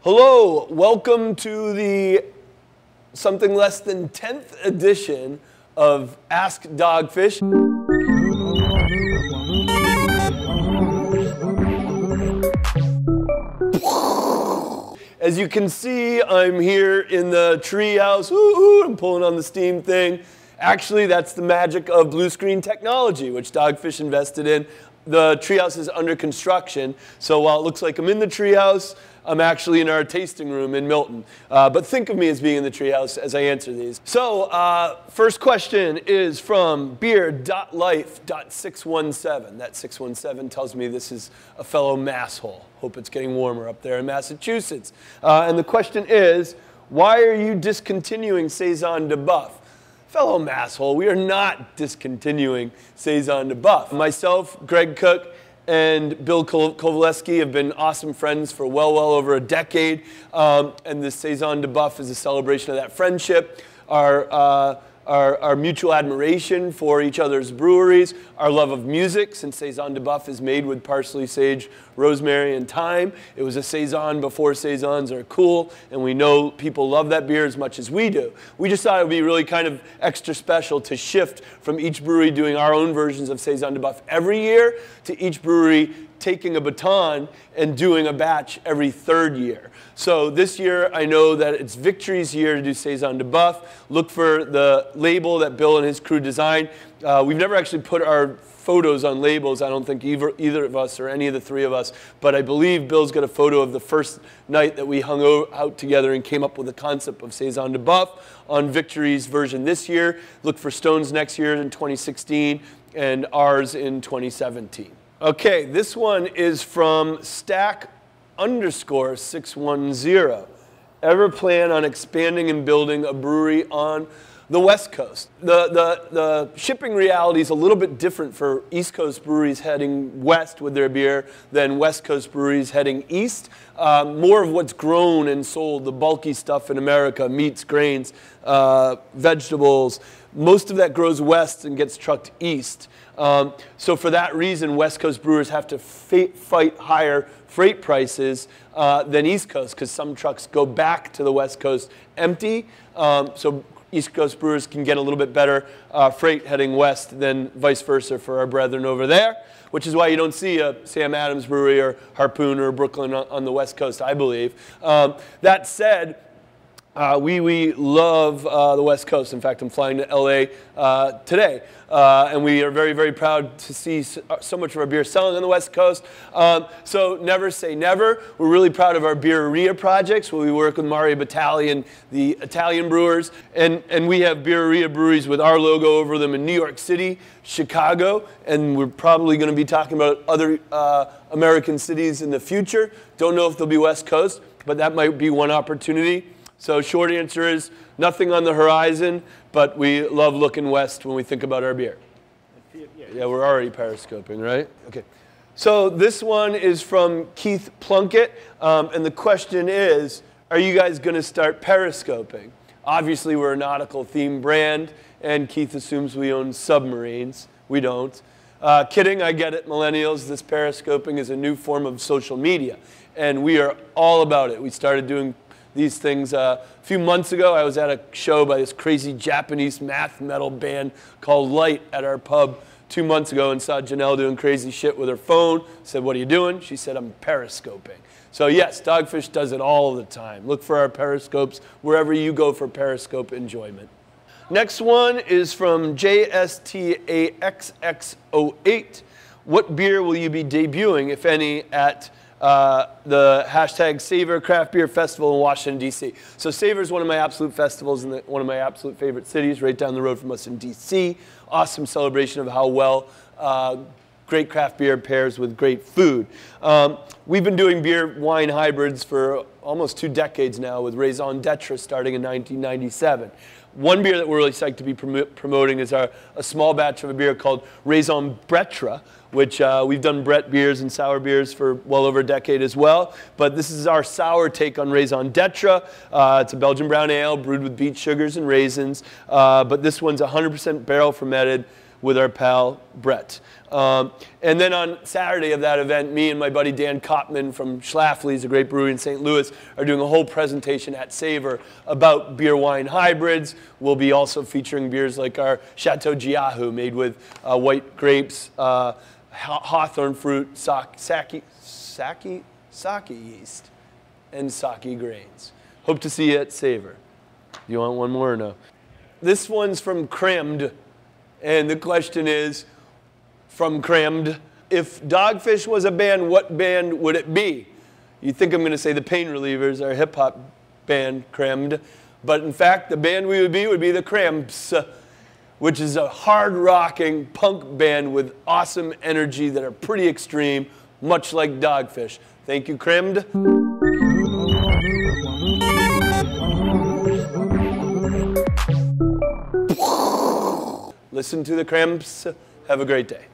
Hello, welcome to the something less than 10th edition of Ask Dogfish. As you can see, I'm here in the treehouse. I'm pulling on the steam thing. Actually, that's the magic of blue screen technology, which Dogfish invested in. The treehouse is under construction, so while it looks like I'm in the treehouse, I'm actually in our tasting room in Milton. But think of me as being in the treehouse as I answer these. So, first question is from beer.life.617. That 617 tells me this is a fellow masshole. Hope it's getting warmer up there in Massachusetts. And the question is, why are you discontinuing Saison debuff? Fellow masshole, we are not discontinuing Saison debuff. Myself, Greg Cook, and Bill Kowaleski have been awesome friends for well over a decade. And this Saison debuff is a celebration of that friendship, our mutual admiration for each other's breweries, our love of music, since Saison debuff is made with parsley, sage, rosemary, and thyme. It was a Saison before Saisons are cool, and we know people love that beer as much as we do. We just thought it would be really kind of extra special to shift from each brewery doing our own versions of Saison debuff every year to each brewery taking a baton and doing a batch every third year. So this year, I know that it's Victory's year to do Saison debuff. Look for the label that Bill and his crew designed. We've never actually put our photos on labels, I don't think either of us or any of the three of us, but I believe Bill's got a photo of the first night that we hung out together and came up with the concept of Saison debuff on Victory's version this year. Look for Stone's next year in 2016 and ours in 2017. Okay, this one is from Stack_610. Ever plan on expanding and building a brewery on the West Coast? The shipping reality is a little bit different for East Coast breweries heading west with their beer than West Coast breweries heading east. More of what's grown and sold, the bulky stuff in America, meats, grains, vegetables, most of that grows west and gets trucked east. So for that reason, West Coast brewers have to fight higher freight prices than East Coast, because some trucks go back to the West Coast empty. So East Coast brewers can get a little bit better freight heading west than vice versa for our brethren over there, which is why you don't see a Sam Adams Brewery or Harpoon or Brooklyn on the West Coast, I believe. That said, we love the West Coast. In fact, I'm flying to LA today. And we are very proud to see so much of our beer selling on the West Coast. So never say never. We're really proud of our Brewery projects, where we work with Mario Batali and the Italian brewers. And we have Brewery breweries with our logo over them in New York City, Chicago, and we're probably going to be talking about other American cities in the future. Don't know if they'll be West Coast, but that might be one opportunity. So short answer is nothing on the horizon, but we love looking west when we think about our beer. Yeah, we're already periscoping, right? Okay. So this one is from Keith Plunkett, and the question is, are you guys going to start periscoping? Obviously, we're a nautical themed brand, and Keith assumes we own submarines. We don't. Kidding, I get it, millennials. This periscoping is a new form of social media, and we are all about it. We started doing these things a few months ago. I was at a show by this crazy Japanese math metal band called Light at our pub 2 months ago, and saw Janelle doing crazy shit with her phone. Said, "What are you doing?" She said, "I'm periscoping." So yes, Dogfish does it all the time. Look for our periscopes wherever you go for periscope enjoyment. Next one is from JSTAXX08. What beer will you be debuting, if any, at the hashtag Savor Craft Beer Festival in Washington, D.C. So Savor is one of my absolute festivals and one of my absolute favorite cities right down the road from us in D.C. Awesome celebration of how well great craft beer pairs with great food. We've been doing beer wine hybrids for almost 2 decades now, with Raison d'Etre starting in 1997. One beer that we're really psyched to be promoting is a small batch of a beer called Raison Bretre, which we've done Brett beers and sour beers for well over a decade as well. But this is our sour take on Raison d'Etre. It's a Belgian brown ale brewed with beet sugars and raisins. But this one's 100% barrel fermented with our pal Brett. And then on Saturday of that event, me and my buddy Dan Kopman from Schlafly's, a great brewery in St. Louis, are doing a whole presentation at Savor about beer-wine hybrids. We'll be also featuring beers like our Chateau Giahu, made with white grapes, hawthorn fruit, sake yeast, and sake grains. Hope to see you at Savor. You want one more or no? This one's from Crammed, and the question is, from Crammed, if Dogfish was a band, what band would it be? You think I'm going to say the Pain Relievers, our hip-hop band, Crammed. But in fact, the band we would be the Cramps, which is a hard-rocking punk band with awesome energy that are pretty extreme, much like Dogfish. Thank you, Crammed. Listen to the Cramps. Have a great day.